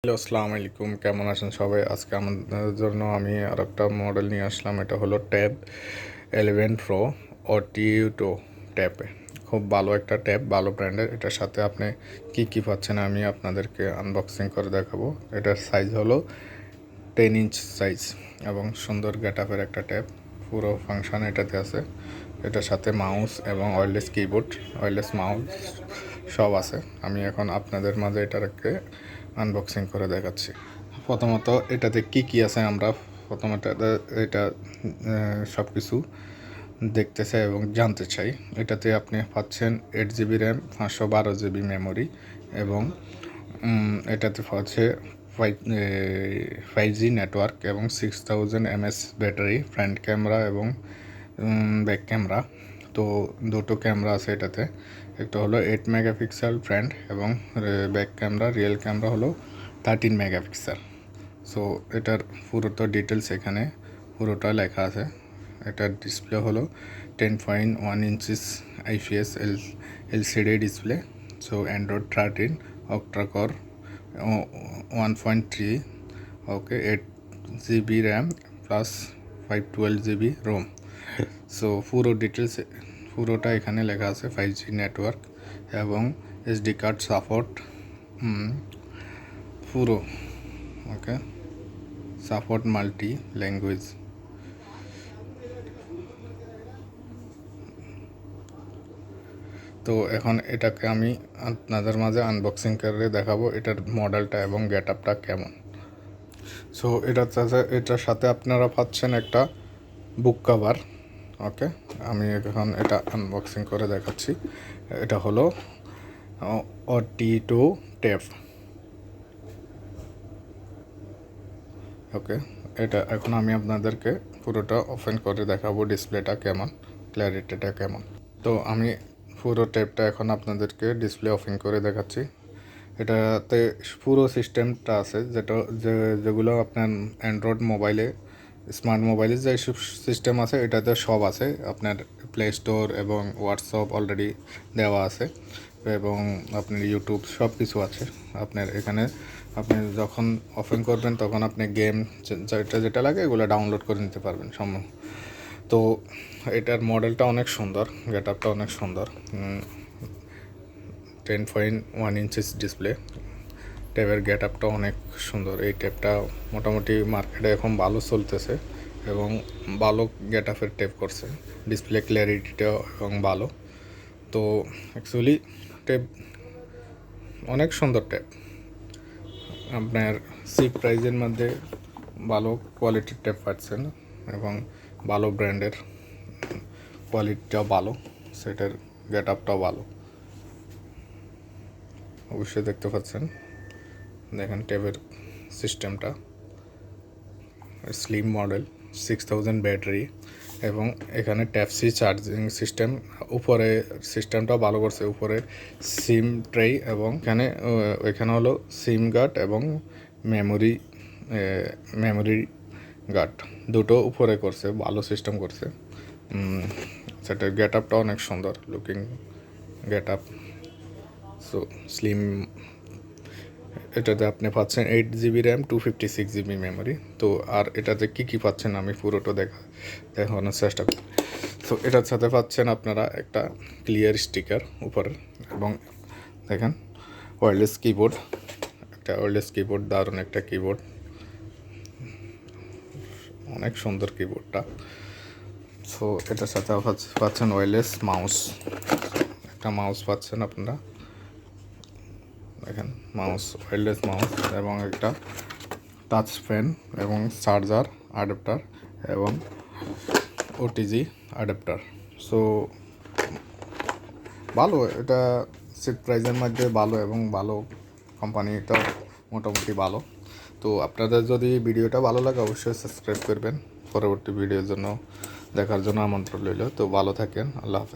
Hello, আসসালামু আলাইকুম। কেমন আছেন সবাই? আজকে আমাদের জন্য আমি আরেকটা মডেল নিয়ে আসলাম। এটা হলো ট্যাব 11 প্রো অটিটো ট্যাব। খুব ভালো একটা ট্যাব, ভালো ব্র্যান্ডের। এটার সাথে আপনি কি পাচ্ছেন আমি আপনাদেরকে আনবক্সিং করে দেখাবো। এটার সাইজ হলো 10 ইঞ্চ সাইজ এবং সুন্দর গেটআপের একটা ট্যাব। পুরো ফাংশন এটাতে আছে। এটার সাথে মাউস এবং ওয়্যারলেস কিবোর্ড, ওয়্যারলেস মাউস সব আছে। আমি এখন আপনাদের মাঝে এটাকে আনবক্সিং করে দেখাচ্ছি। প্রথমত এটাতে কি আছে আমরা প্রথমত এটা সব কিছু দেখতে চাই এবং জানতে চাই। এটাতে আপনি পাচ্ছেন 8 GB র্যাম, 512 GB মেমোরি এবং এটাতে পাচ্ছে 5G নেটওয়ার্ক এবং 6000 mAh ব্যাটারি, ফ্রন্ট ক্যামেরা এবং ব্যাক ক্যামেরা। তো দুটো ক্যামেরা আছে এটাতে। একটা হলো 8 মেগাপিক্সেল ফ্রন্ট এবং ব্যাক ক্যামেরা, রিয়েল ক্যামেরা হলো 13 মেগাপিক্সেল। সো এটার পুরোটা ডিটেলস এখানে পুরোটা লেখা আছে। এটার ডিসপ্লে হলো 10.1 inches IPS LCD display. So android 13 octa core 1.3, okay, 8 GB RAM plus 512 GB ROM. সো পুরো ডিটেলস পুরোটা এখানে লেখা আছে। 5G নেটওয়ার্ক এবং SD কার্ড সাপোর্ট পুরো, ওকে, সাপোর্ট মাল্টি ল্যাঙ্গুয়েজ। তো এখন এটাকে আমি আপনাদের মাঝে আনবক্সিং করে দেখাবো এটার মডেলটা এবং গেটআপটা কেমন। সো এটার সাথে আপনারা পাচ্ছেন একটা বুক কভার। ওকে, আমি এখন এটা আনবক্সিং করে দেখাচ্ছি। এটা হলো অটিটো ট্যাব। ওকে, এটা এখন আমি আপনাদেরকে পুরোটা ওপেন করে দেখাবো, ডিসপ্লেটা কেমন, ক্ল্যারিটিটা কেমন। তো আমি পুরো ট্যাবটা এখন আপনাদেরকে ডিসপ্লে ওপেন করে দেখাচ্ছি। এটাতে পুরো সিস্টেমটা আছে যেগুলো আপনার অ্যান্ড্রয়েড মোবাইলে, স্মার্ট মোবাইলে যে সব সিস্টেম আছে এটাতে সব আছে। আপনার প্লে স্টোর এবং হোয়াটসঅ্যাপ অলরেডি দেওয়া আছে এবং আপনার ইউটিউব সব কিছু আছে। আপনার এখানে আপনি যখন ওপেন করবেন তখন আপনি গেম যেটা লাগে এগুলো ডাউনলোড করে নিতে পারবেন তো এটার মডেলটা অনেক সুন্দর, গেটআপটা অনেক সুন্দর। 10.1 ইঞ্চিস ডিসপ্লে। ট্যাবের গেটআপটা অনেক সুন্দর। এই ট্যাবটা মোটামুটি মার্কেটে এখন ভালো চলতেছে এবং ভালো গেটআপের ট্যাব করছে। ডিসপ্লে ক্ল্যারিটিটাও এবং ভালো। তো অ্যাকচুয়ালি ট্যাব অনেক সুন্দর ট্যাব। আপনার চিপ প্রাইজের মধ্যে ভালো কোয়ালিটির ট্যাব পাচ্ছেন এবং ভালো ব্র্যান্ডের, কোয়ালিটিটাও ভালো, সেটার গেটআপটাও ভালো। অবশ্যই দেখতে পাচ্ছেন, দেখেন ট্যাবের সিস্টেমটা স্লিম মডেল, 6000 ব্যাটারি এবং এখানে ট্যাপ সি চার্জিং সিস্টেম। উপরে সিস্টেমটাও ভালো করছে, উপরে সিম ট্রে এবং এখানে হলো সিম গার্ড এবং মেমোরি গার্ড দুটো উপরে করছে, ভালো সিস্টেম করছে। সেটার গেটআপটা অনেক সুন্দর লুকিং গেটআপ। সো স্লিম, এটাতে আপনি পাচ্ছেন 8 GB র্যাম, 256 GB মেমোরি। তো আর এটাতে কি পাচ্ছেন আমি পুরোটা দেখানোর চেষ্টা করি। তো এটার সাথে পাচ্ছেন আপনারা একটা ক্লিয়ার স্টিকার উপরে এবং দেখেন ওয়্যারলেস কিবোর্ড, একটা ওয়্যারলেস কিবোর্ড, দারুণ একটা কিবোর্ড, অনেক সুন্দর কিবোর্ডটা। সো এটার সাথে পাচ্ছেন ওয়্যারলেস মাউস, একটা মাউস পাচ্ছেন আপনারা, দেখেন মাউস, ওয়্যারলেস মাউস এবং একটা টাচ পেন এবং চার্জার অ্যাডাপ্টার এবং ওটিজি অ্যাডাপ্টার। সো ভালো, এটা চিপ প্রাইজের মধ্যে ভালো এবং ভালো, কোম্পানিটা মোটামুটি ভালো। তো আপনাদের যদি ভিডিওটা ভালো লাগে অবশ্যই সাবস্ক্রাইব করবেন। পরবর্তী ভিডিওর জন্য দেখার জন্য আমন্ত্রণ রইল। তো ভালো থাকেন, আল্লাহ হাফেজ।